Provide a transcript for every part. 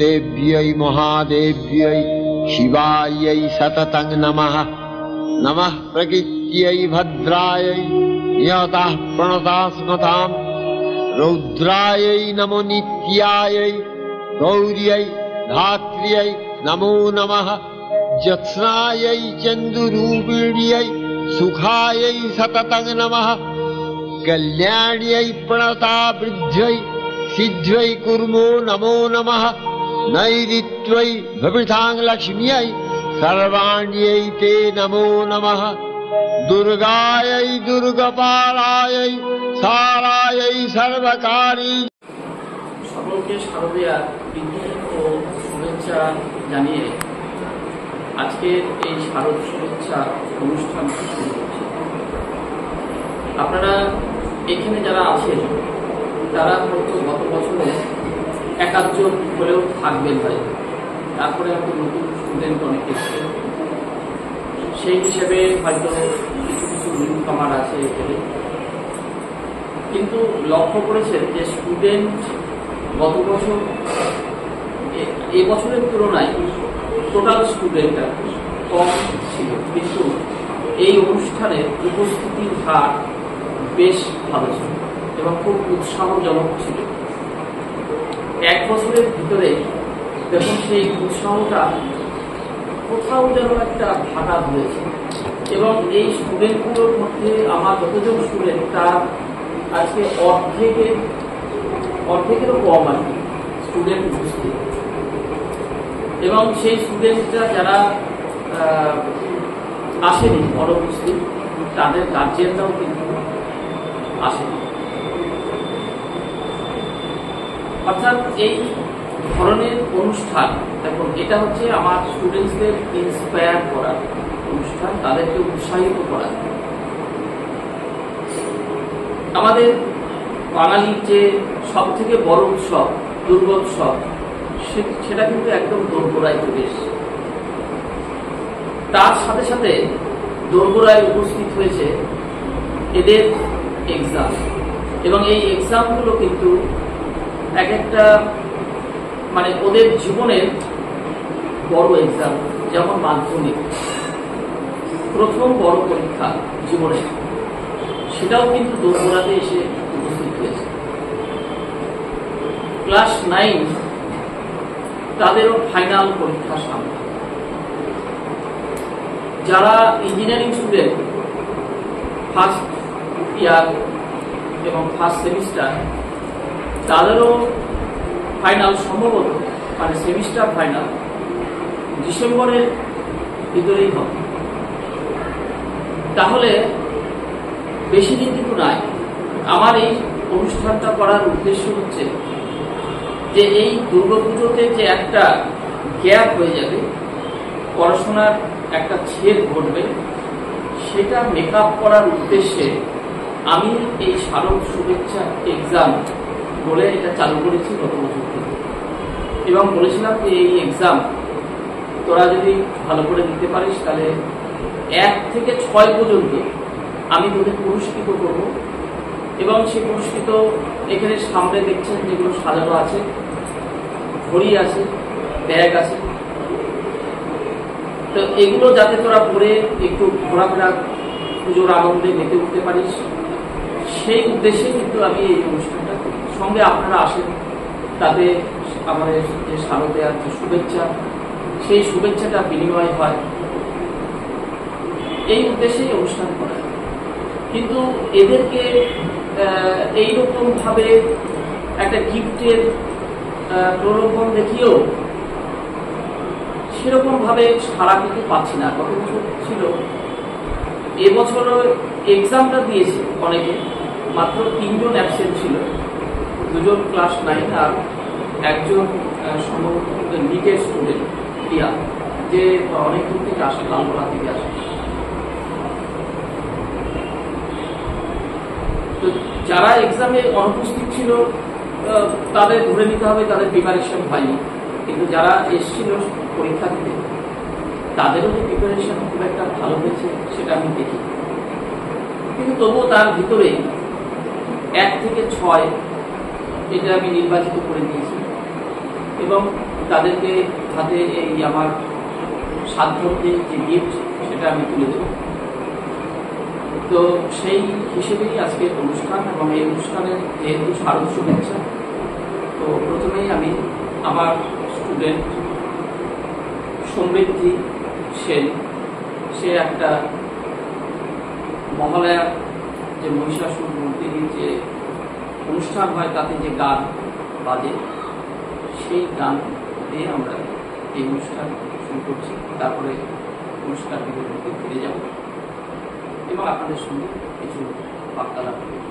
देव्यै महादेव्यै शिवायै सततं नमः। नमः प्रकृत्यै भद्रायै नियताः प्रणतास्मताम्। रौद्रायै नमो नित्यायै गौर्यै धात्र्यै नमो नमः। ज्योत्स्नायै चन्दुरूपिण्यै सुखायै सततं नमः। कल्याण्यै प्रणतावृद्ध्यै सिद्ध्यै कुर्मो नमो नमः। नैऋत्यै भवृतां लक्ष्म्यै सर्वाण्यै ते नमो नमः। दुर्गायै दुर्गपालायै सारायै सर्वकारी। সকলকে শারদীয়ার প্রীতি ও শুভেচ্ছা জানিয়ে আজকের এই শারদ শুভেচ্ছা অনুষ্ঠান শুরু করছি। আপনারা এখানে যারা আছেন তারা হয়তো গত বছরে একাধজন হলেও থাকবেন ভাই, তারপরে হয়তো নতুন স্টুডেন্ট অনেক এসছে, সেই হিসেবে হয়তো কিছু কিছু নিউ কামার আছে এখানে। কিন্তু লক্ষ্য করেছেন যে স্টুডেন্ট গত বছর এবছরের তুলনায় টোটাল স্টুডেন্ট কম ছিল, কিন্তু এই অনুষ্ঠানের উপস্থিতির হার বেশ ভালো ছিল এবং খুব উৎসাহজনক ছিল। এক বছরের ভিতরে দেখুন সেই উৎসাহটা কোথাও যেন একটা ভাটা ধরেছে এবং এই স্টুডেন্টগুলোর মধ্যে আমার যতজন স্টুডেন্ট তার আজকে অর্ধেকেরও কম আসবে স্টুডেন্ট উপস্থিত। এবং সেই স্টুডেন্টরা যারা আসেনি অনুপস্থিত তাদের গার্জিয়ানরাও কিন্তু আসেনি। অর্থাৎ এই ধরনের অনুষ্ঠান দেখুন এটা হচ্ছে আমার স্টুডেন্টসদের ইন্সপায়ার করার অনুষ্ঠান, তাদেরকে উৎসাহিত করা। আমাদের বাঙালির যে সব থেকে বড় উৎসব দুর্গোৎসব সেটা কিন্তু একদম দোরগোড়ায় চলে এসেছে। তার সাথে সাথে দোরগোড়ায় উপস্থিত হয়েছে এদের এক্সাম এবং এই এক্সামগুলো কিন্তু এক একটা মানে ওদের জীবনের বড় এক্সাম। যেমন মাধ্যমিক প্রথম বড় পরীক্ষা জীবনে, সেটাও কিন্তু দোরগোড়াতে এসে উপস্থিত হয়েছে। ক্লাস 9 তাদেরও ফাইনাল পরীক্ষা সামনে। যারা ইঞ্জিনিয়ারিং স্টুডেন্ট ফার্স্ট ইয়ার এবং ফার্স্ট সেমিস্টার তাদেরও ফাইনাল সম্ভবত মানে সেমিস্টার ফাইনাল ডিসেম্বরের ভিতরেই হবে। তাহলে বেশি দিন কিন্তু নাই। আমার এই অনুষ্ঠানটা করার উদ্দেশ্য হচ্ছে যে এই দুর্গাপুজোতে যে একটা গ্যাপ হয়ে যাবে, পড়াশোনার একটা ছেদ ঘটবে, সেটা মেকআপ করার উদ্দেশ্যে আমি এই শারদ শুভেচ্ছা এক্সাম বলে এটা চালু করেছি গত বছর থেকে এবং বলেছিলাম যে এই এক্সাম তোরা যদি ভালো করে দিতে পারিস তাহলে 1 থেকে 6 পর্যন্ত আমি তোদের পুরস্কৃত করব। এবং সেই পুরস্কৃত এখানে সামনে দেখছেন যেগুলো সাজানো আছে, ঘড়ি আছে, ব্যাগ আছে, তো এগুলো যাতে তোরা পরে একটু ঘোরাফেরা পুজোর আনন্দে মেতে উঠতে পারিস সেই উদ্দেশ্যে কিন্তু আমি এই অনুষ্ঠানটা করি। সঙ্গে আপনারা আসেন, তাতে আমাদের যে শারদীয়ার যে শুভেচ্ছা সেই শুভেচ্ছাটা বিনিময় হয়, এই উদ্দেশ্যেই অনুষ্ঠান করা। কিন্তু এদেরকে এইরকম ভাবে একটা গিফটের প্রলোভন দেখিয়েও সেরকম ভাবে সারা কিন্তু পাচ্ছি না। গত বছর ছিল, এবছর এক্সামটা দিয়েছে অনেকে, মাত্র 3 জন অ্যাবসেন্ট ছিল, 2 জন ক্লাস 9 আর 1 জন সম্ভবত নিটের স্টুডেন্ট প্রিয়া, যে অনেক দূর থেকে আসে, লালগোলা থেকে আসে। তো যারা এক্সামে অনুপস্থিত ছিল তাদের ধরে নিতে হবে তাদের প্রিপারেশন হয়নি, কিন্তু যারা এসেছিল পরীক্ষা দিতে তাদেরও যে প্রিপারেশন খুব একটা ভালো হয়েছে সেটা আমি দেখি। কিন্তু তবুও তার ভিতরে 1 থেকে 6 এটা আমি নির্বাচিত করে দিয়েছি এবং তাদেরকে হাতে এই আমার সাধ্যতে যে গিফট সেটা আমি তুলে দেব। তো সেই হিসেবেই আজকের অনুষ্ঠান, এবং এই অনুষ্ঠানের যেহেতু শারদ শুভেচ্ছা, তো প্রথমেই আমি আমার স্টুডেন্ট সমৃদ্ধি সেন, সে একটা মহালয়ার যে মহিষাসুর মূর্তির যে অনুষ্ঠান হয় তাতে যে গান বাজে, সেই গান দিয়ে আমরা এই অনুষ্ঠান শুরু করছি। তারপরে অনুষ্ঠান বিরতিতে ফিরে যাব এবং আপনাদের সঙ্গে কিছু বার্তালাপ করব।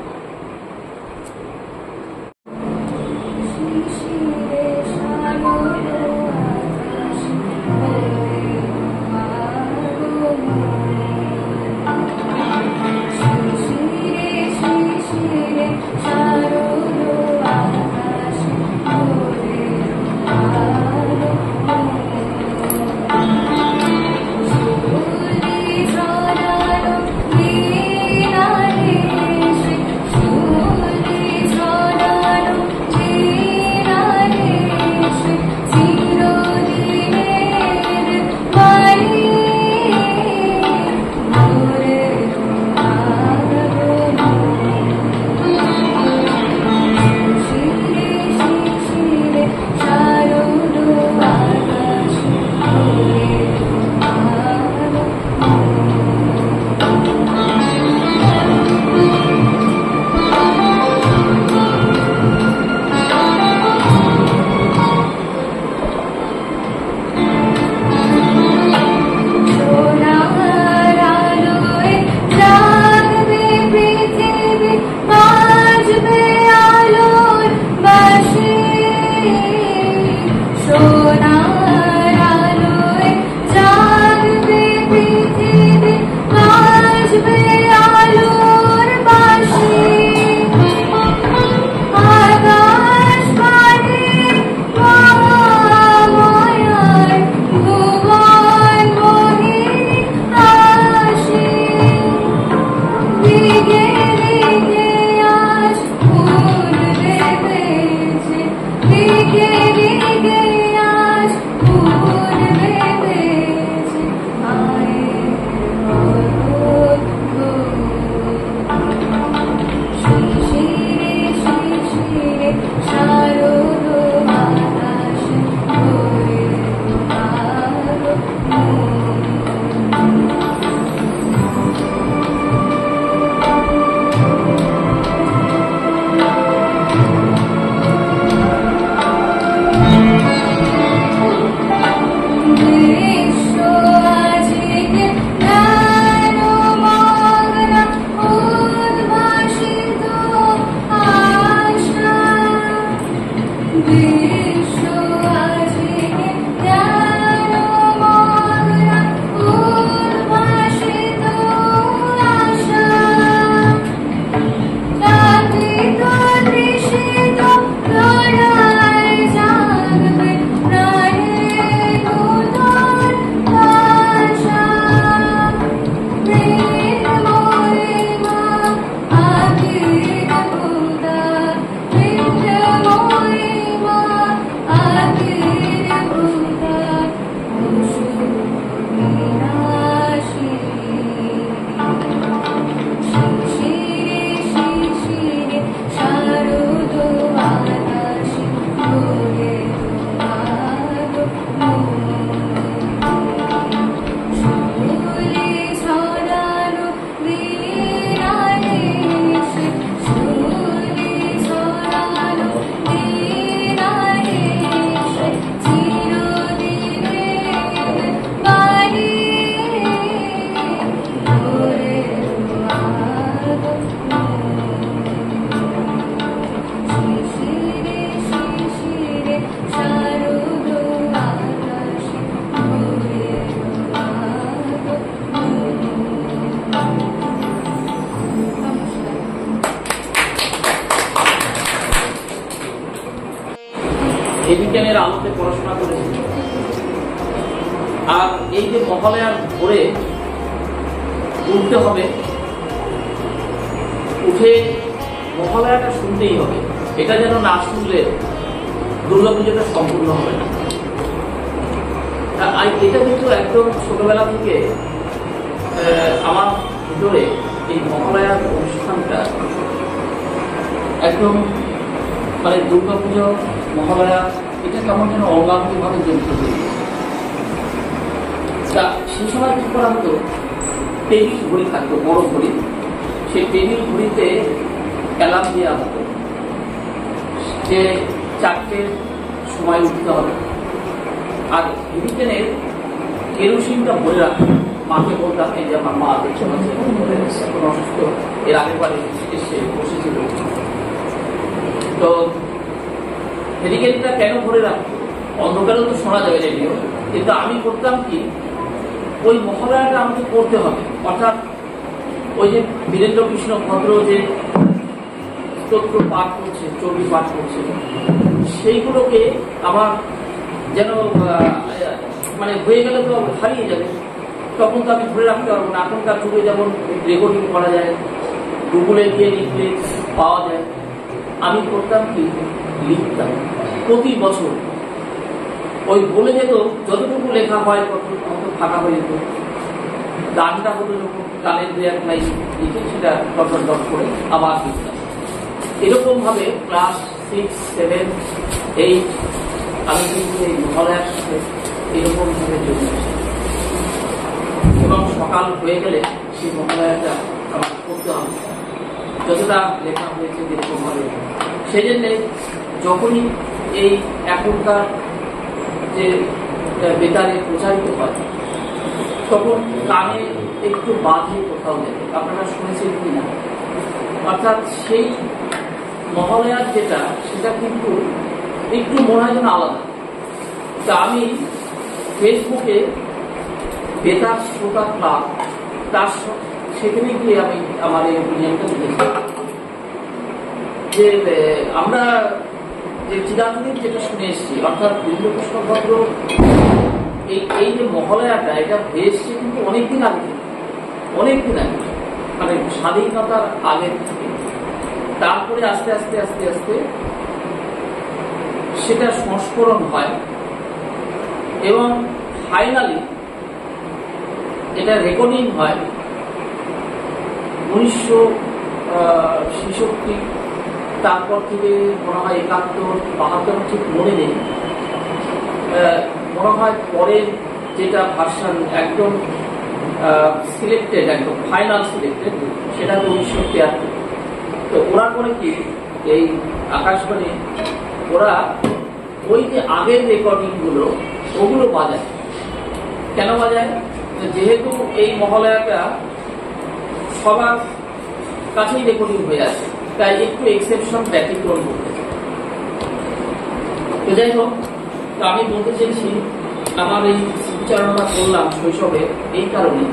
এই বিজ্ঞানের আলোতে পড়াশোনা করেছি। আর এই যে মহালয়ার ভোরে উঠতে হবে, উঠে মহালয়াটা শুনতেই হবে, এটা যেন না শুনলে দুর্গাপুজোটা সম্পূর্ণ হবে না। এটা কিন্তু একদম ছোটবেলা থেকে আমার ভিতরে এই মহালয়ার অনুষ্ঠানটা একদম মানে দুর্গাপুজো মহালয়া এটা কেমন যেন অঙ্গাঙ্গিভাবে জড়িত হয়ে গেছে। তা সেই সময় কি করা হতো, টেবিল ঘড়ি থাকতো, বড় ঘড়ি, সেই টেবিল ঘড়িতে অ্যালার্ম দেওয়া হতো যে 4টের সময় উঠতে হবে। আর ব্রিটেনের কেরোসিনটা ভরে রাখতো, মাকে বলতাম এই যে আমার মা দেখতে পাচ্ছে এখন অসুস্থ, এর আগের বারে এসে বসেছিল। তো মেডিকেলটা কেন ভরে রাখতো, অন্ধকারেও তো শোনা যাবে রেডিও, কিন্তু আমি করতাম কি ওই মহালয়াটা আমাকে করতে হবে, অর্থাৎ ওই যে বীরেন্দ্র কৃষ্ণ ভদ্র যে স্তোত্র পাঠ করছে, চর্বি পাঠ করছে, সেইগুলোকে আমার যেন মানে হয়ে গেলে তো হারিয়ে যাবে, তখন তো আমি ধরে রাখতে পারবো না। এখনকার যুগে যেমন রেকর্ডিং করা যায়, গুগলে গিয়ে লিখলে পাওয়া যায়, আমি করতাম কি লিখতাম প্রতি বছর। ওই বলে যেত যতটুকু লেখা হয় তত ফাঁকা হয়ে যেত, গানটা হতো যখন গানের 2-1 লাইন লিখে সেটা ডট করে আবার লিখতাম। এরকম ভাবে ক্লাস 6, 7, 8 আমি কিন্তু এই মহালয়ার সাথে এরকম ভাবে জড়িত, এবং সকাল হয়ে গেলে সেই মহালয়াটা আমার করতে হবে, যতটা লেখা হয়েছে এরকম ভাবে। সেই জন্যে যখনই এই এখনকার যে বেতারে প্রচারিত হয় তখন কানে একটু বাজে কোথাও দেখে, আপনারা শুনেছেন কিনা, অর্থাৎ সেই মহালয়ার যেটা সেটা কিন্তু একটু মনে হয় যেন আলাদা। তা আমি ফেসবুকে বেতার শ্রোতা ক্লাব, তার সেখানে গিয়ে আমি আমার এই অপিনিয়নটা দিয়েছি যে আমরা যে চিরাচরিত যেটা শুনে এসেছি, অর্থাৎ বীরেন্দ্র ভদ্র এই যে মহালয়াটা এটা হয়ে এসছে কিন্তু অনেকদিন আগে, অনেকদিন আগে, মানে স্বাধীনতার আগের থেকে। তারপরে আস্তে আস্তে আস্তে আস্তে সেটা সংস্করণ হয় এবং ফাইনালি এটা রেকর্ডিং হয় 1966, তারপর থেকে মনে হয় 71, 72 ঠিক মনে নেই, মনে হয় পরের যেটা ভার্সন একদম সিলেক্টেড, একদম ফাইনাল সিলেক্টেড, সেটা 1973। তো ওরা করে কি এই আকাশবাণী ওরা ওই যে আগের রেকর্ডিং গুলো ওগুলো বাজায়। কেন বাজায়? যেহেতু এই মহালয়াটা সবার কাছেই রেকর্ডিং হয়ে আছে, তাই একটু এক্সেপশন ব্যতিক্রম করতে চাই। তো যাই হোক, তো আমি বলতে চেয়েছি আমার এই স্মৃতিচারণটা করলাম শৈশবে এই কারণে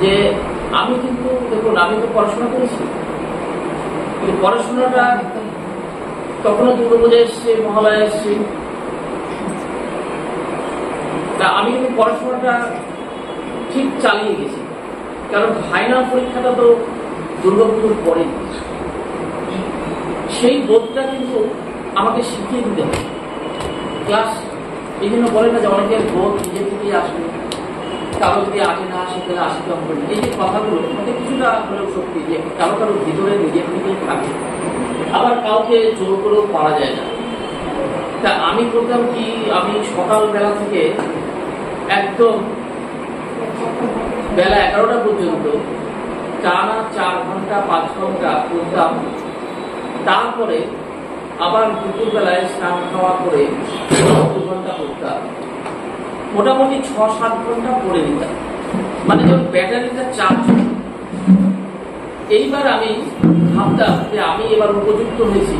যে আমি কিন্তু দেখুন আমি তো পড়াশোনা করেছি, কিন্তু পড়াশোনাটা তখনও দুর্গাপূজা এসছে, মহালয়া এসছে, তা আমি কিন্তু পড়াশোনাটা ঠিক চালিয়ে গেছি, কারণ ফাইনাল পরীক্ষাটা তো দুর্গাপুজোর পরে। সেই বোধটা কিন্তু আমাকে শিখিয়ে দিতে হবে। ক্লাস এই জন্য বলে না যে অনেকের বোধ নিজে থেকেই আসবে, কারো যদি আগে না আসে তাহলে আসতে হবে। এই যে কথাগুলো মানে কিছুটা হলেও সত্যি যে কারো কারো ভিতরে নিজে থেকেই থাকে, আবার কাউকে জোর করেও পারা যায় না। তা আমি করতাম কি, আমি সকালবেলা থেকে একদম বেলা 11টা পর্যন্ত টানা 4 ঘন্টা 5 ঘন্টা পড়তাম, তারপরে আবার দুপুরবেলায় স্নান খাওয়া করে 2 ঘন্টা পড়তাম, মোটামুটি 6-7 ঘন্টা পড়ে নিতাম, মানে যখন ব্যাটারিটা চার্জ। এইবার আমি ভাবতাম যে আমি এবার উপযুক্ত হয়েছি,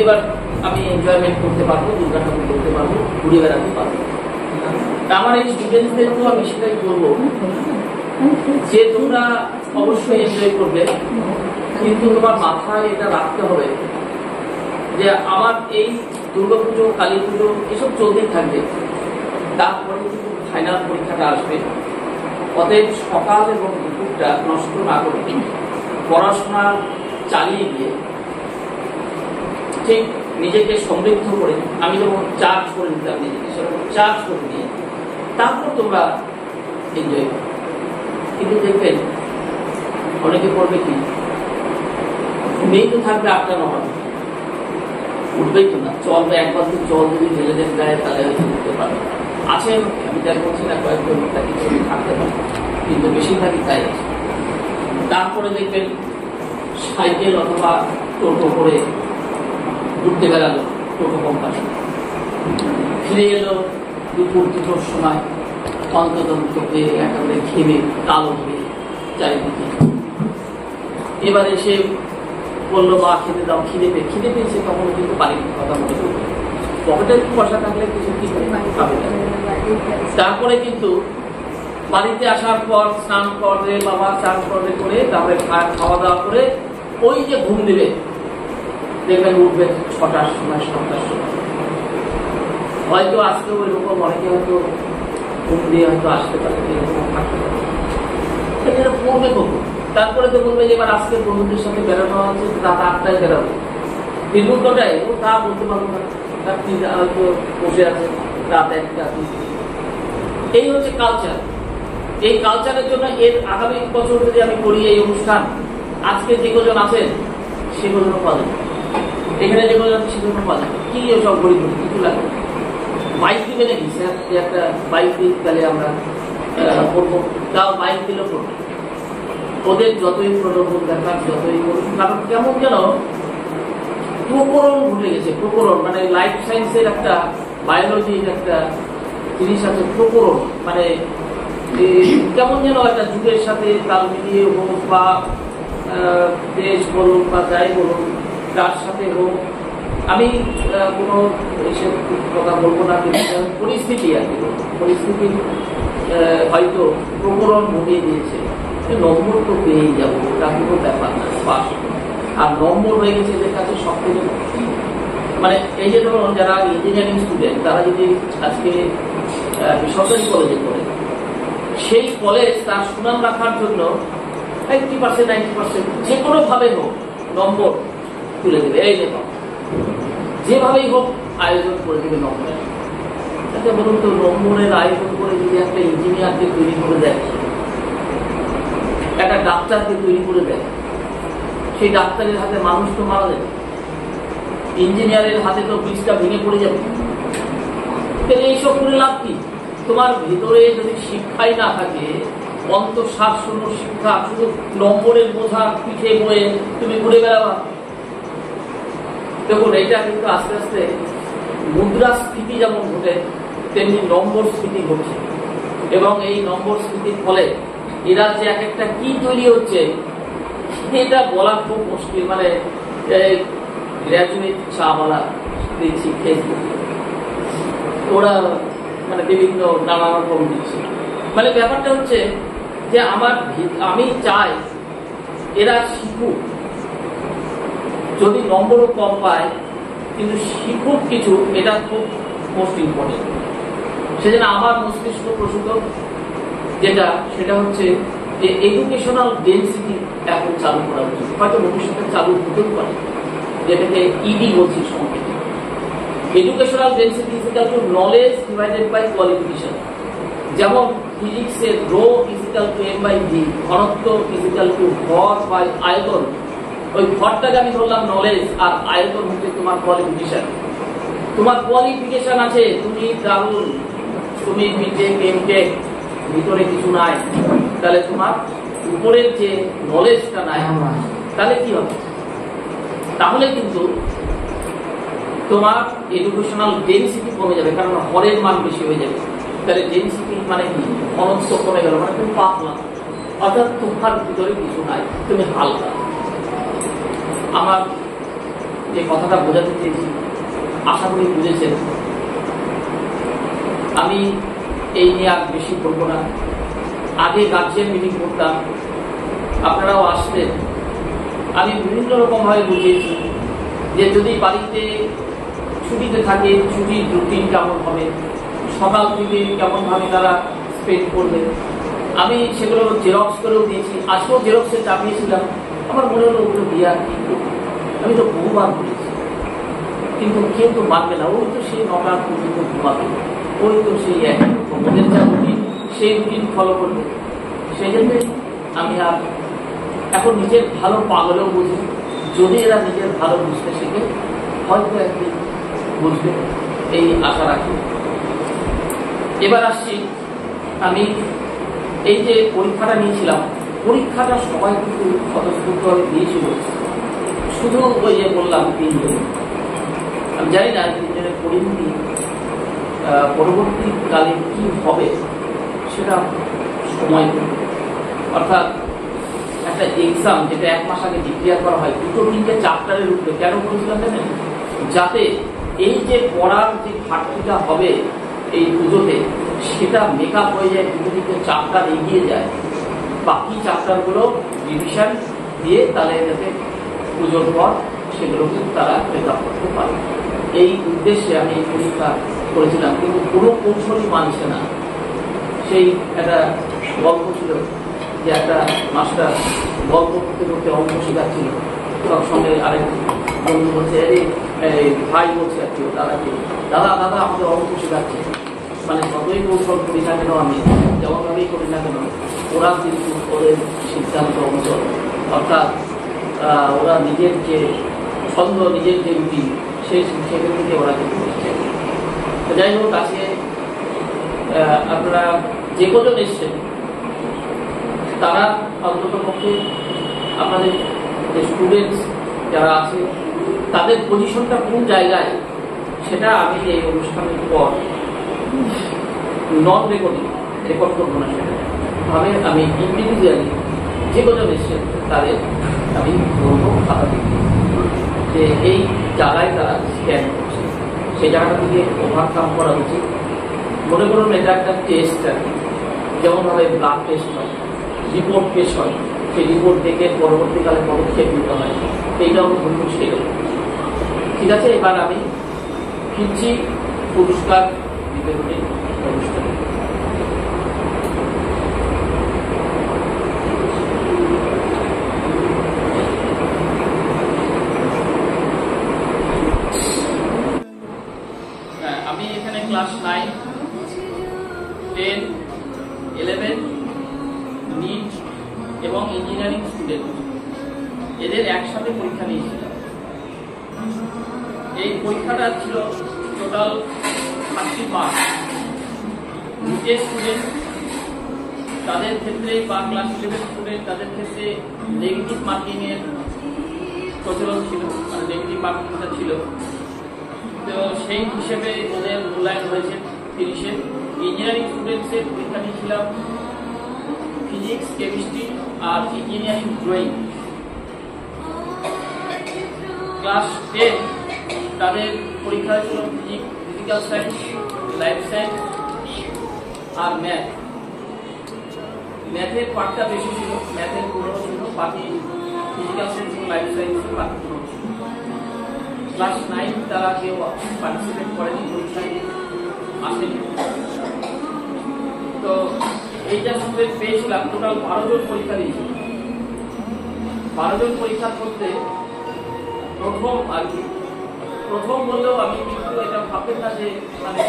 এবার আমি এনজয়মেন্ট করতে পারবো, দুর্গা ঠাকুর করতে পারবো, ঘুরে বেড়াতে পারবো। আমার এই স্টুডেন্টদেরকেও আমি সেটাই বলবো যে তোমরা অবশ্যই এনজয় করবে, কিন্তু তোমার মাথায় এটা রাখতে হবে যে আমার এই দুর্গাপুজো, কালী পুজো এসব চলতেই থাকবে, তারপরে কিন্তু ফাইনাল পরীক্ষাটা আসবে। অতএব সকাল এবং দুপুরটা নষ্ট না করে পড়াশোনা চালিয়ে গিয়ে ঠিক নিজেকে সমৃদ্ধ করে, আমি যেমন চার্জ করে নিতাম নিজেকে, সেরকম চার্জ করে নিয়ে তারপর তোমরা এনজয় করো। কিন্তু দেখবেন অনেকে করবে কি, মেয়ে তো থাকবে 8টা-9টা, উঠবেই তো না। চল বা একবার তো জল যদি ঢেলে দেন গায়ে, তাহলে হয়তো উঠতে পারবে। আছে, আমি তাই বলছি না, কয়েকজন থাকি থাকতে পারে, কিন্তু বেশিরভাগই তাই আছে। তারপরে দেখবেন সাইকেল অথবা টোটো করে ঘুরতে বেড়ালো টোটো কোম্পানি, ফিরে এলো দুপুর 2টোর সময়, অন্তত একেবারে ঘেমে কালো হয়ে চারিদিকে। এবার এসে বললো মা খেতে দাও, খিদে পেয়েছে। তখন কিন্তু বাড়ির কথা মনে করবে, পকেটে একটু পয়সা থাকলে কিছু কি খাবে। তারপরে কিন্তু বাড়িতে আসার পর স্নান করে, বাবা চান করে তারপরে খাওয়া দাওয়া করে ওই যে ঘুম দেবে, দেখবেন উঠবে 6টার সময়, 7টার সময়। হয়তো আজকে ওই রকম অনেকে হয়তো ঘুম দিয়ে হয়তো আসতে পারে, এরকম থাকতে পারে, পড়বে কখন। তারপরে তো বলবে যে এবার আজকের বন্ধুদের সাথে বেড়ানো আছে, রাত 8টায় বেড়াবো, বিদ্যুৎ কটায় ও তা বলতে পারবো না, তার হয়তো বসে আছে রাত 1টা। এই হচ্ছে কালচার। এই কালচারের জন্য এর আগামী বছর যদি আমি করি এই অনুষ্ঠান, আজকে যে কজন আছেন সে কজন পাওয়া যাবে, এখানে যে কজন সে কজন পাওয়া যাবে। কি সব গরিব কিছু লাগবে, বাইক দিবে নাকি স্যার, একটা বাইক দিই তাহলে আমরা করবো, তাও বাইক দিলেও করবো। ওদের যতই প্রলোভন দেখান, যতই করুন, কারণ কেমন যেন প্রকরণ ঘটে গেছে। প্রকরণ মানে লাইফ সায়েন্সের একটা, বায়োলজির একটা জিনিস আছে, প্রকরণ মানে কেমন যেন একটা যুগের সাথে তাল মিলিয়ে হোক, বা দেশ বলুন বা যাই বলুন, তার সাথে হোক। আমি কোনো এসব কথা বলবো না, কিন্তু পরিস্থিতি আর কি, পরিস্থিতি হয়তো প্রকরণ ঘটিয়ে দিয়েছে। নম্বর তো পেয়েই যাবো, ওটা কোনো ব্যাপার না, পাস। আর নম্বর হয়ে গেছে এদের কাছে সব থেকে, মানে এই যে ধরুন যারা ইঞ্জিনিয়ারিং স্টুডেন্ট, তারা যদি আজকে বেসরকারি কলেজে পড়ে, সেই কলেজ তার সুনাম রাখার জন্য 80%, 90% যে কোনো ভাবে হোক নম্বর তুলে দেবে। এই দেখো যেভাবেই হোক আয়োজন করে দেবে নম্বরের। আচ্ছা বলুন তো, নম্বরের আয়োজন করে যদি একটা ইঞ্জিনিয়ারকে তৈরি করে দেয়, একটা ডাক্তারকে তৈরি করে দেয়, সেই ডাক্তারের হাতে মানুষ তো মারা যাবে, ইঞ্জিনিয়ারের হাতে তো বীজটা ভেঙে পড়ে যাবে। তাহলে এইসব করে লাভ কি? তোমার ভিতরে যদি শিক্ষাই না থাকে, অন্তঃসার শূন্য শিক্ষা, শুধু নম্বরের বোঝা পিঠে বয়ে তুমি ঘুরে বেড়াবা। দেখুন এটা কিন্তু আস্তে আস্তে মুদ্রাস্ফীতি যেমন ঘটে, তেমনি নম্বর স্ফীতি ঘটছে। এবং এই নম্বর স্ফীতির ফলে এরা যে এক একটা কি তৈরি হচ্ছে এটা বলা খুব মুশকিল। মানে গ্র্যাজুয়েট চাওয়ালা দিচ্ছি ফেসবুক, ওরা মানে বিভিন্ন নানা রকম দিচ্ছে। মানে ব্যাপারটা হচ্ছে যে আমি চাই এরা শিখুক, যদি নম্বরও কম পায় কিন্তু শিখুক কিছু, এটা খুব মোস্ট ইম্পর্টেন্ট। সেজন্য আমার মস্তিষ্ক প্রসূত যেটা, সেটা হচ্ছে যে এডুকেশনাল ডেন্সিটি এখন চালু করা উচিত। হয়তো ভবিষ্যতে চালু হতেও পারে, যেটাকে ইডি বলছি সংক্ষেপে। Educational density is equal to knowledge divided by qualification. যেমন ফিজিক্সের rho is equal to M by V, ঘনত্ব ইজ ইকুয়াল টু ভর বাই আয়তন। ওই ভরটাকে আমি ধরলাম নলেজ, আর আয়তন হচ্ছে তোমার কোয়ালিফিকেশন। তোমার কোয়ালিফিকেশন আছে, তুমি দারুণ, তুমি বিটেক এমটেক, ভিতরে কিছু নাই, তাহলে তোমার উপরের যে নলেজটা নাই, তাহলে কি হবে? তাহলে কিন্তু তোমার এডুকেশনাল ডেন্সিটি কমে যাবে, কারণ হরের মান বেশি হয়ে যাবে। তাহলে ডেন্সিটি মানে কি? ঘনত্ব কমে গেল, মানে তুমি পাতলা, অর্থাৎ তোমার ভিতরে কিছু নাই, তুমি হালকা। আমার যে কথাটা বোঝাতে চেয়েছি আশা করি বুঝেছেন। আমি এই নিয়ে আর বেশি করবো না। আগে গার্জিয়ান মিটিং করতাম, আপনারাও আসতেন, আমি বিভিন্ন রকমভাবে বুঝিয়েছি যে যদি বাড়িতে ছুটিতে থাকে, ছুটির রুটিন কেমন হবে, সকাল থেকে কেমনভাবে তারা স্পেন্ড করবে। আমি সেগুলো জেরক্স করেও দিয়েছি, আজকেও জেরক্সে চাপিয়েছিলাম। আমার মনে হলো ওগুলো দিয়ে আর কি, আমি তো বহুবার বলেছি। কিন্তু কেউ তো মানবে না, ওই তো সেই 9টা পর্যন্ত ঘুমাবে, ওই তো সেই একই ওদের যা রুটিন সেই রুটিন ফলো করবে। সেই জন্য আমি আর এখন নিজের ভালো পাগলেও বুঝি, যদি এরা নিজের ভালো বুঝতে শিখে হয়তো একদিন বুঝবে, এই আশা রাখি। এবার আসছি, আমি এই যে পরীক্ষাটা নিয়েছিলাম, পরীক্ষাটা সবাই কিন্তু স্বতঃস্ফূর্তভাবে দিয়েছিল, শুধু ওই যে বললাম 3 জন। আমি জানি না 3 জনের পরিণতি পরবর্তীকালে কি হবে সেটা সময় দেবে। অর্থাৎ একটা এক্সাম যেটা 1 মাস আগে ডিক্লেয়ার করা হয় 2-3টে চ্যাপ্টারের উপরে, কেন বলেছিলাম জানেন? যাতে এই যে পড়ার যে ঘাটতিটা হবে এই পুজোতে সেটা মেকআপ হয়ে যায়, 2-3টে চ্যাপ্টার এগিয়ে যায়, বাকি চ্যাপ্টারগুলো রিভিশন দিয়ে তাহলে যাতে পুজোর পর সেগুলোকে তারা মেকআপ করতে পারে। এই উদ্দেশ্যে আমি এই পরীক্ষা করেছিলাম, কিন্তু কোনো কৌশলই মানছে না। সেই একটা গল্প ছিল যে একটা মাস্টার গল্প করতে করতে অঙ্ক শেখাচ্ছিল, তার সঙ্গে আরেক বন্ধু বলছে, ভাই বলছে আর কি, দাদা দাদা আমাদের অঙ্ক শেখাচ্ছে। মানে যতই কৌশল করি না কেন, আমি যেমনভাবেই করি না কেন, ওরা কিন্তু ওদের সিদ্ধান্ত অঞ্চল, অর্থাৎ ওরা নিজের যে ছন্দ, নিজের যে রুটিন, সেখান থেকে ওরা কিন্তু করছে। যাই হোক, আজকে আপনারা যে কজন এসছেন তারা অন্তত পক্ষে আপনাদের যে স্টুডেন্টস যারা আছে তাদের পজিশনটা কোন জায়গায় সেটা আমি এই অনুষ্ঠানের পর নন রেকর্ড করবো না, সেটা ভাবে আমি ইন্ডিভিজুয়ালি যে কজন এসছেন তাদের আমি বলবো খাতা দিচ্ছি যে এই জায়গায় তারা স্ক্যান করছে, সেই জায়গাটা থেকে ওভারকাম করা উচিত। মনে করুন এটা একটা টেস্ট, আর কি যেমনভাবে ব্লাড টেস্ট হয়, রিপোর্ট পেশ হয়, সেই রিপোর্ট দেখে পরবর্তীকালে পদক্ষেপ নিতে হয়, এইটাও ধরুন সেরকম। ঠিক আছে, এবার আমি ফিরছি পুরস্কার বিতরণের অনুষ্ঠানে। আমি এখানে ক্লাস 9, 10, 11 নিট এবং ইঞ্জিনিয়ারিং স্টুডেন্ট এদের একসাথে পরীক্ষা নিয়েছিলাম। এই পরীক্ষাটা ছিল টোটাল 30 মার্ক। নিটের স্টুডেন্ট তাদের ক্ষেত্রে বা ক্লাস 11 স্টুডেন্ট তাদের ক্ষেত্রে নেগেটিভ মার্কিং এর প্রচলন ছিল, মানে নেগেটিভ মার্কিংটা ছিল। তো সেই হিসেবে ওদের মূল্যায়ন হয়েছে 30-এ। ইঞ্জিনিয়ারিং স্টুডেন্টসের পরীক্ষা নিয়েছিলাম ফিজিক্স, কেমিস্ট্রি আর ইঞ্জিনিয়ারিং ড্রয়িং। ক্লাস 10 তাদের পরীক্ষা ছিল ফিজিক্যাল সায়েন্স, লাইফ সায়েন্স আর ম্যাথ। ম্যাথের পার্টটা বেশি ছিল, ম্যাথের 15 ছিল, বাকি ফিজিক্যাল সায়েন্স এবং লাইফ সায়েন্সের বাকি 15 ছিল। ক্লাস 9 তারা কেউ পার্টিসিপেট করেনি, পরীক্ষায় আসেনি। তো এইটা স্টুডেন্ট পেয়েছিলাম, টোটাল 12 জন পরীক্ষা দিয়েছিল। 12 জন পরীক্ষা করতে প্রথম আর কি, প্রথম বললেও আমি কিন্তু এটা ভাববেন না যে মানে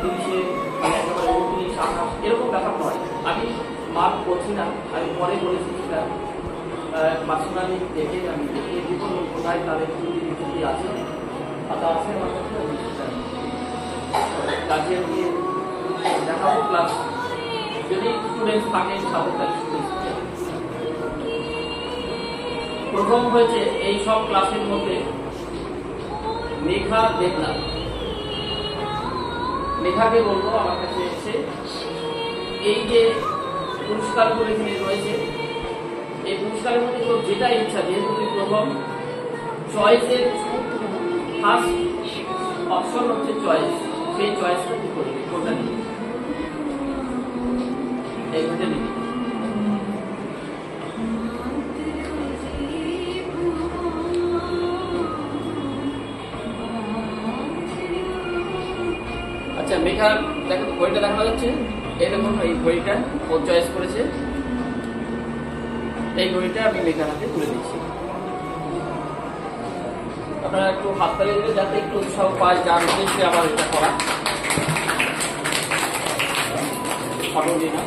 30-এ মানে একেবারে 29, 28 এরকম ব্যাপার নয়। আমি মার্ক করছি না, আমি পরে বলেছি সেটা পার্সোনালি দেখে আমি দেখিয়ে দিব কোথায় তাদের ত্রুটি আছে, খাতা আছে আমার কাছে, কাজে গিয়ে দেখাবো। ক্লাস যদি স্টুডেন্টস থাকেন সাথে প্রথম হয়েছে এই সব ক্লাসের মধ্যে মেঘা দেবনাথ। মেঘাকে বলবো আমার কাছে এসে এই যে পুরস্কারগুলো এখানে রয়েছে, এই পুরস্কারের মধ্যে তোর যেটা ইচ্ছা, যেহেতু তুই প্রথম চয়েসের ফার্স্ট অপশন হচ্ছে চয়েস, সেই চয়েসটা তুই করবি, কোনটা নিবি এইভাবে নিবি। আচ্ছা, মেঘার দেখো ঘড়িটা দেখানো যাচ্ছে, এই দেখুন এই ঘড়িটা ও চয়েস করেছে, এই ঘড়িটা আমি মেঘার হাতে তুলে দিচ্ছি। আপনারা একটু হাততালি দেবেন যাতে একটু উৎসাহ পায়, যার উদ্দেশ্যে আবার এটা করা। ফটো দিই না,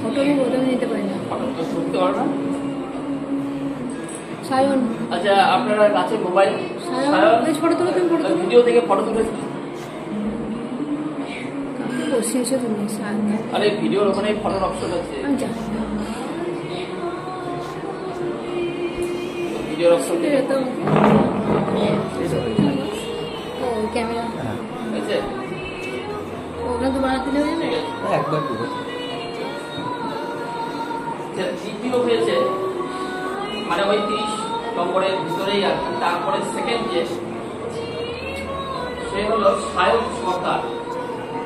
ফটো আমি ওটা নিতে পারি না। ফটো তো শুনতে পারো না। সায়ন, আচ্ছা আপনারা কাছে মোবাইল ফটো তুলো, তুমি ফটো তুলো। ভিডিও থেকে ফটো তুলেছি। বসিয়েছো তুমি সায়ন? আরে ভিডিওর ওখানে ফটোর অপশন আছে, আমি জানি না। ভিডিওর অপশন থেকে তো ও ক্যামেরা আছে ওগুলো তো বানাতে নেবে না। একবার পুরো দ্বিতীয় হয়েছে মানে ওই 30 নম্বরের ভিতরেই আর কি। তারপরে সেকেন্ড যে সে হলো সায়ন সরকার,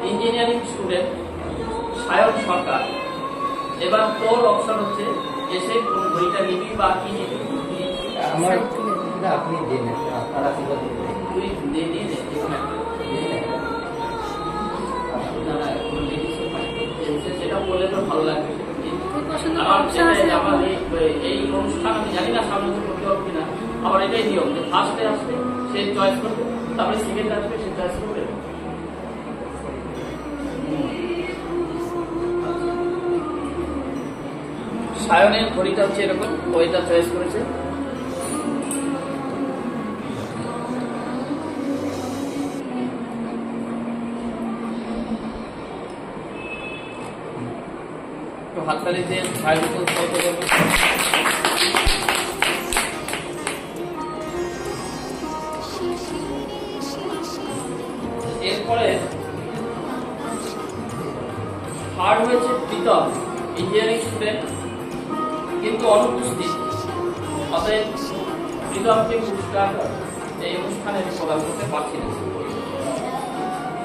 ইঞ্জিনিয়ারিং স্টুডেন্ট সায়ন সরকার। এবার তোর অপশন হচ্ছে এসে কোন বইটা নিবি বা কি নিবি। আমার না আপনি দিন আপনারা কি বলেন তুই দিয়ে দিয়ে দে এখানে একটা। না, না, কোনো ladies ও পায়। সেটা বললে তো ভালো লাগবে। আমার সেটাই, আমার এই অনুষ্ঠান আমি জানি না সামনে তো করতে পারবো কিনা। আমার এটাই নিয়ম যে ফার্স্টে আসবে সে চয়েস করবে, তারপরে সেকেন্ড আসবে সে চয়েস করবে। সায়নের ঘড়িটা হচ্ছে এরকম, ওইটা চয়েস করেছে। তো হাততালি দিয়ে সায়নকে উৎসাহিত করবে। এরপরে থার্ড হয়েছে প্রীতম, ইঞ্জিনিয়ারিং স্টুডেন্ট কিন্তু অনুপস্থিত। অতএব প্রীতমকে পুরস্কার এই অনুষ্ঠানে প্রদান করতে পারছি না।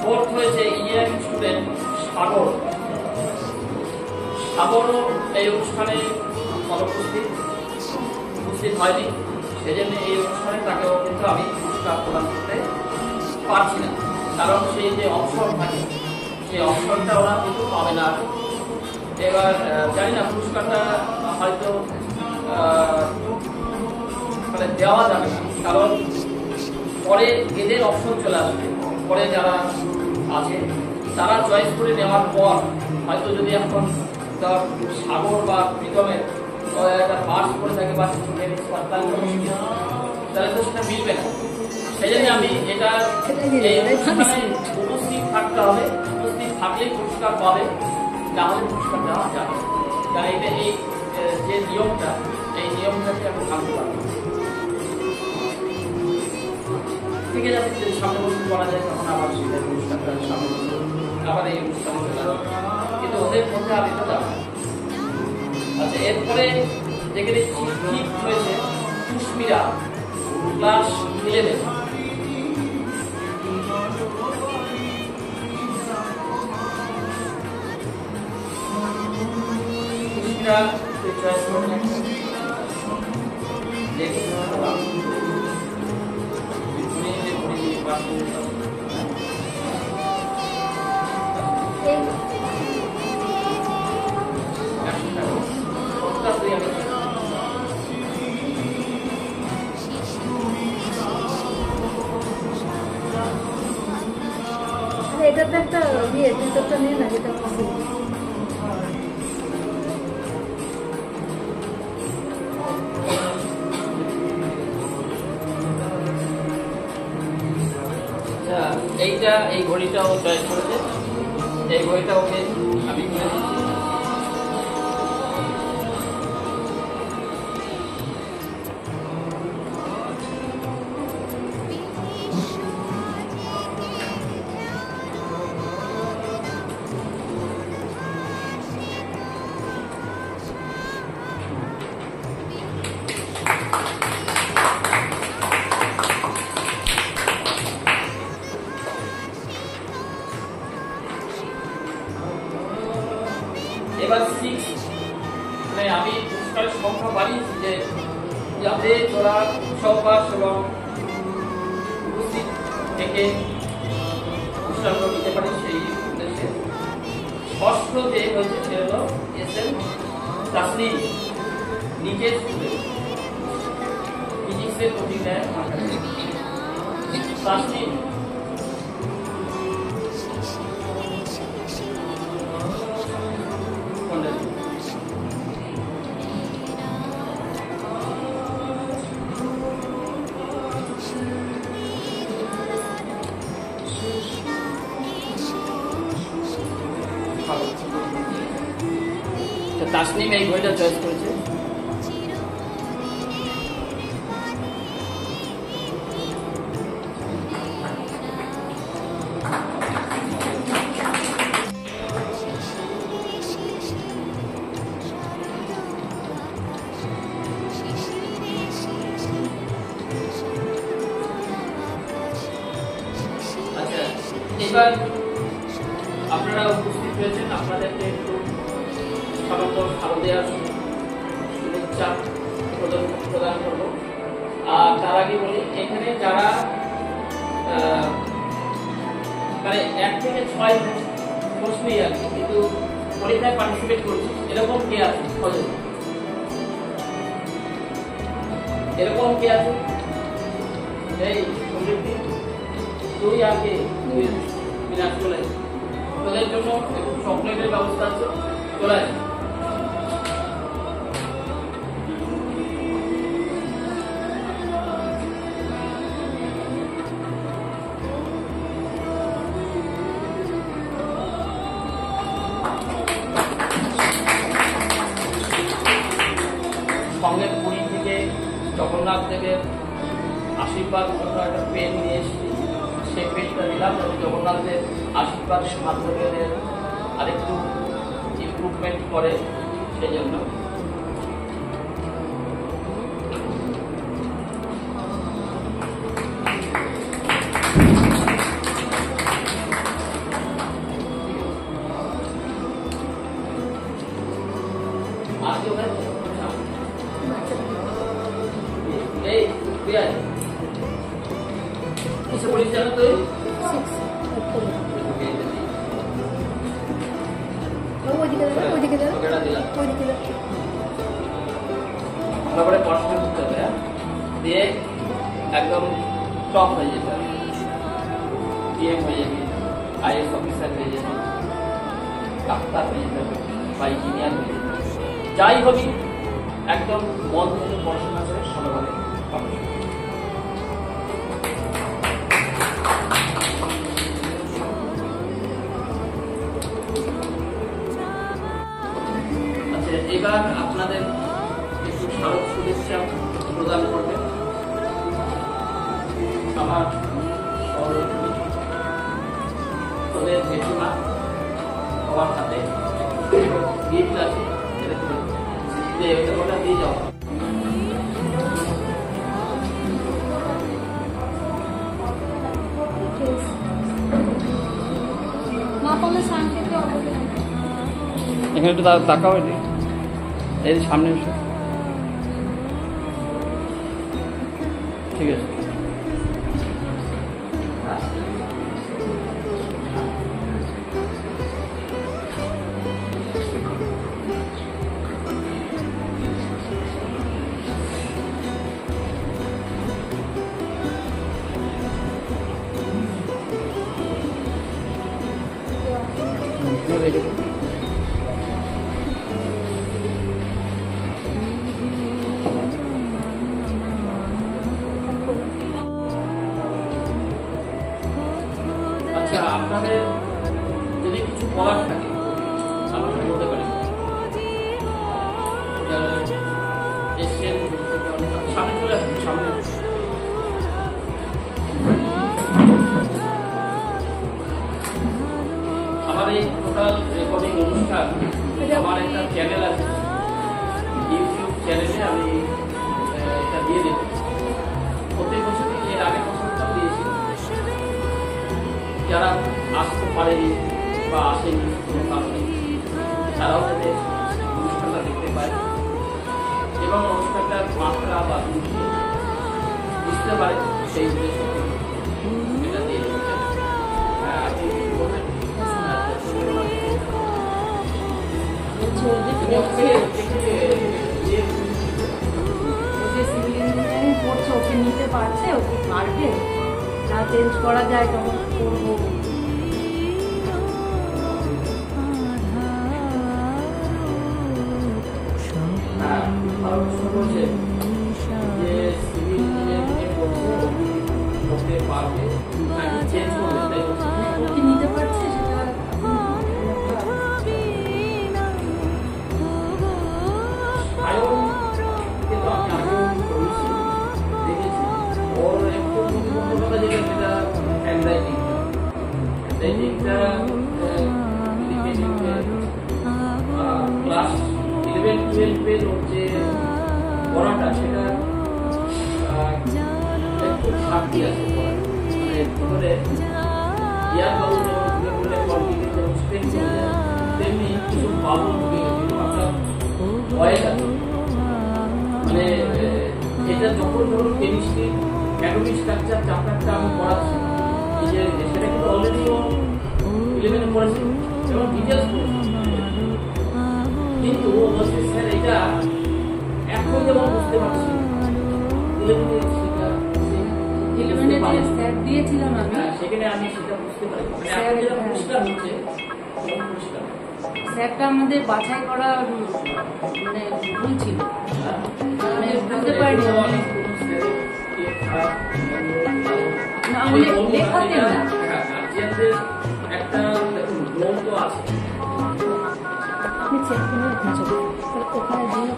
ফোর্থ হয়েছে ইঞ্জিনিয়ারিং স্টুডেন্ট সাগর, সাগরও এই অনুষ্ঠানে উপস্থিত হয়নি। সেজন্য এই অনুষ্ঠানে তাকেও কিন্তু আমি পুরস্কার প্রদান করতে পারছি না, কারণ সেই যে অবসর থাকে সেই অবসরটা ওরা কিন্তু পাবে না। এবার জানি না পুরস্কারটা হয়তো মানে দেওয়া যাবে না, কারণ পরে এদের অপশন চলে আসবে। পরে যারা আছে তারা চয়েস করে নেওয়ার পর হয়তো যদি এখন সাগর বা প্রীতমের একটা পাস করে থাকে বা তাহলে তো সেটা মিলবে না। সেই জন্য আমি এটা উপস্থিত থাকতে হবে, উপস্থিত থাকলেই পুরস্কার পাবে, তাহলে পুরস্কার দেওয়া যাবে। কারণ এটা এই যে নিয়মটা, এই নিয়মটাকে আমি ভাঙতে পারবো। ঠিক আছে, যদি সামনে বছর করা যায় তখন আবার সেটা অনুষ্ঠানটা সামনে বছর আবার এই অনুষ্ঠানে চলে আসবে, কিন্তু ওদের মধ্যে আমি তো যাবো। আচ্ছা, এরপরে যেখানে ঠিক হয়েছে সুস্মিরা, ক্লাস 11। সুস্মিরা চয়েস করলেন এটা তো একটা বিয়ে, তুই তো একটা নিয়ে না যেটা এইটা এই ঘড়িটাও চয়েস করেছে, এই ঘড়িটা ওকে আমি কিনে দিচ্ছি। এবার 6 মানে আমি পুরস্কারের সংখ্যা বাড়িয়েছি যে যাতে তোরা উৎসবাস এবং উপস্থিত থেকে পুরস্কারগুলো নিতে পারে সেই উদ্দেশ্যে। ষষ্ঠ যে হয়েছে সে হলো এসএম তাসনিম, নিজের স্টুডেন্ট, ফিজিক্সে যে কোচিং নেয় তাসনিম তাসনিম এই বইটা চয়েস করেছে। আচ্ছা, এবার আপনারা উপস্থিত হয়েছেন, আপনাদেরকে একটু সামান্য ভালো দেওয়ার শুভেচ্ছা প্রদান করব। আর তার আগে বলি, এখানে যারা মানে 1 থেকে 6 প্রশ্নই আছে কিন্তু পরীক্ষায় পার্টিসিপেট করছি, এরকম কে আছে? এরকম কে আছে? এই সমৃদ্ধি, তুই আর কে? বিনাশ চলে তোদের জন্য একটু চকলেটের ব্যবস্থা আছে, চলে সঙ্গে পুরী থেকে জগন্নাথ দেবের আশীর্বাদ জন্য একটা পেন নিয়ে এসেছি, সেই পেনটা দিলাম যাতে জগন্নাথের আশীর্বাদের মাধ্যমে আরেকটু ইমপ্রুভমেন্ট করে, সেই জন্য। আর কি ওখানে এই কিসে বলিস জানো তুই? তারপরে পড়াশোনা করতে হবে, দিয়ে একদম টপ হয়ে যেতে হবে, পিএম হয়ে যাবি, আইএস অফিসার হয়ে যাবি, ডাক্তার হয়ে যেতে হবে বা ইঞ্জিনিয়ার হয়ে যেতে হবে, যাই হবি একদম মন থেকে পড়াশোনা করে ভালোভাবে পাবে। আচ্ছা, এবার আপনাদের একটু স্মারক শুভেচ্ছা প্রদান করবেন আমার সহযোগী তোদের জেঠিমা সবার হাতে গিফট আছে, ওটা দিয়ে যাও। এখানে একটু তাকাও, এই সামনে এসে, ঠিক আছে। আচ্ছা, আপনাদের যদি কিছু বলার থাকে আমাকে বলতে পারেন। সামনে চলে আসুন, সামনে। আমার এই টোটাল রেকর্ডিং অনুষ্ঠান আমার একটা চ্যানেল আছে, ইউটিউব চ্যানেলে আমি এটা দিয়ে দেব। প্রত্যেক বছর এর আগের বছরটাও দিয়েছি, যারা আসতে পারেনি বা আসেনি কোনো কারণে তারাও যাতে অনুষ্ঠানটা দেখতে পায় এবং অনুষ্ঠানটার মাত্রা বা বুঝতে পারে, সেই উদ্দেশ্য এটা দিয়ে দেবো। আপনি বলবেন পড়ছে ওকে নিতে পারছে, ওকে পারবে না, চেঞ্জ করা যায় তখন করবো। ওকে নিতে পারছে সেটা ক্লাস 11-12 যে পড়াটা সেটা একটু ঘাটতি আছে, মানে ইয়ার বাবু যেমন স্পেন তেমনি কিছু বাবু ভয়েস আছে। মানে এটা যখন ধরুন কেমিস্ট্রি অ্যাটমিক স্ট্রাকচার চ্যাপ্টারটা আমি পড়াচ্ছি, যে সেটা কিন্তু অলরেডি 11-এ পড়েছি এবং ডিটেলস পড়েছি, কিন্তু বলছি স্যার এটা এখন যেমন বুঝতে পারছি 11-এ স্যার দিয়েছিলাম আমি, সেখানে আমি সেটা বুঝতে পারি। এখন যেটা পরিষ্কার হচ্ছে, স্যারটা আমাদের বাছাই করা মানে ভুল ছিল, মানে বুঝতে পারিনি লেখাতে না। একটা গ্রন্থ আছে, আপনি চেক করে ওখানে দিয়ে কথা বলে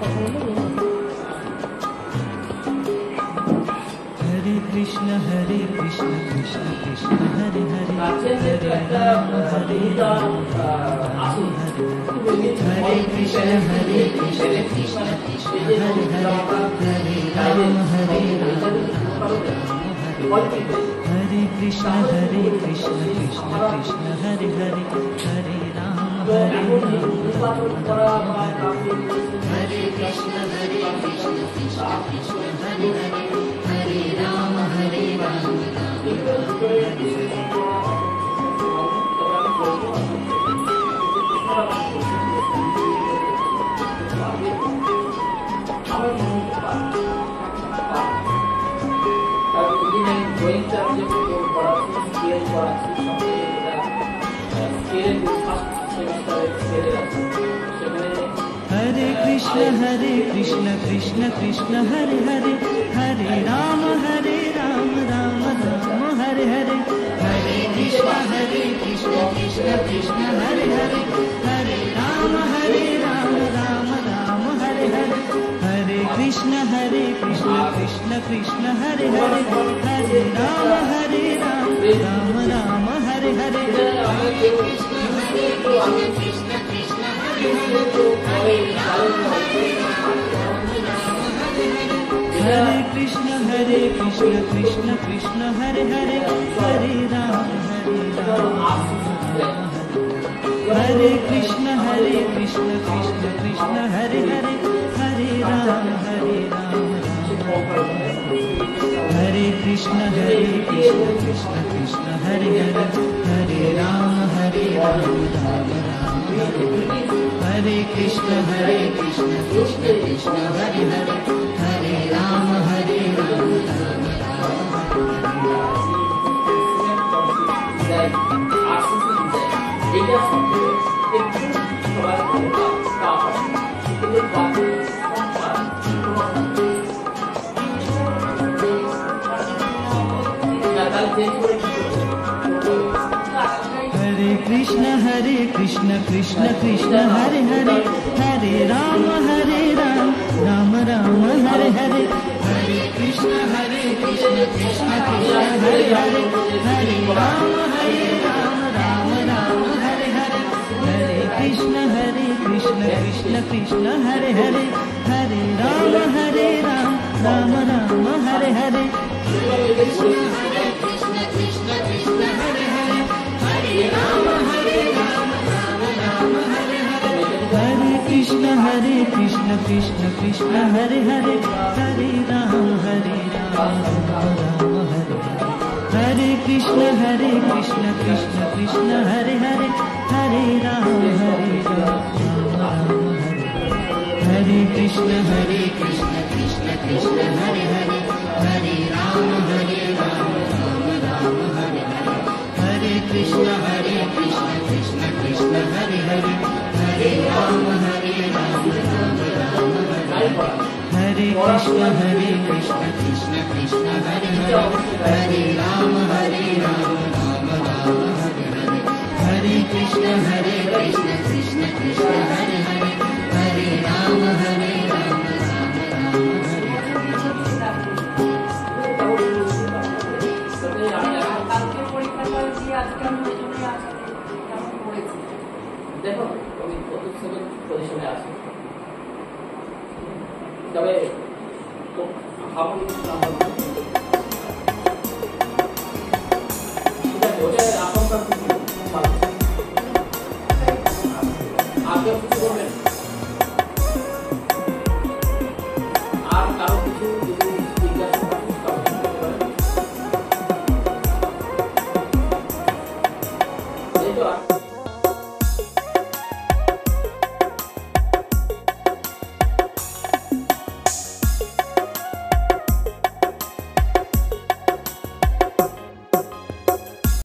Krishna Hare Krishna Krishna Krishna Hare Hare Hare Rama Hare Rama Hare Krishna Hare Krishna Krishna Krishna Hare Hare Hare Rama Hare Rama Hare Krishna Hare Krishna Krishna Krishna Hare Hare Hare Rama Hare Rama Hare Krishna Hare Krishna Krishna Krishna Hare Hare Hare Rama Hare Rama Hare Krishna Hare Krishna Krishna Krishna Hare Hare Hare Rama Hare Rama Rama Rama Hare Hare Hare Krishna Hare Krishna Krishna Krishna Hare Hare Hare Rama Hare Rama Rama Rama Hare Hare Hare Krishna Hare Krishna Krishna Krishna Hare Hare Hare Rama Hare Rama Rama Rama Hare Hare Hare Krishna Hare Krishna Krishna Krishna Hare Hare Hare Rama Hare Rama Hare Krishna Hare Krishna Krishna Krishna Hare Hare Hare Rama Hare Rama Hare Krishna Hare Krishna Krishna Krishna Hare Hare Hare Rama Hare Rama Hare Krishna Hare Krishna Krishna Krishna Hare Hare Hare Rama Hare Hare Krishna Hare Krishna Krishna Krishna Hare Hare Hare Rama Hare Rama Rama Rama Hare Hare Hare Krishna Hare Krishna Krishna Krishna Hare Hare Hare Rama Hare Rama Rama Rama Hare Hare Hare Krishna Hare Krishna Krishna Krishna Hare Hare Hare Rama Hare Rama Rama Rama Hare Hare Hare Krishna Hare Krishna Krishna Krishna Hare Hare Hare Rama Hare Rama Rama Rama Hare Hare Hare Krishna Hare Krishna Krishna Krishna Hare Hare Hare Rama Hare Rama Rama Hare Hare Krishna Hare Krishna Krishna Krishna Hare Hare Hare Rama Hare Rama Hare Krishna Hare Krishna Krishna Krishna Hare Hare हरे राम राम राम हरे हरे हरे कृष्ण कृष्ण कृष्ण हरे हरे हरे राम राम राम हरे हरे कृष्ण कृष्ण कृष्ण हरे हरे हरे राम राम राम हरे हरे हरे कृष्ण कृष्ण कृष्ण हरे हरे हरे राम राम राम हरे কালকে পরীক্ষা করেছি, আজকে আমি ওই জন্যই আসলে তেমন পড়েছি। দেখো আমি কত সেকেন্ড পজিশনে আছি, তবে ঠিক আছে, ওটা আশঙ্কা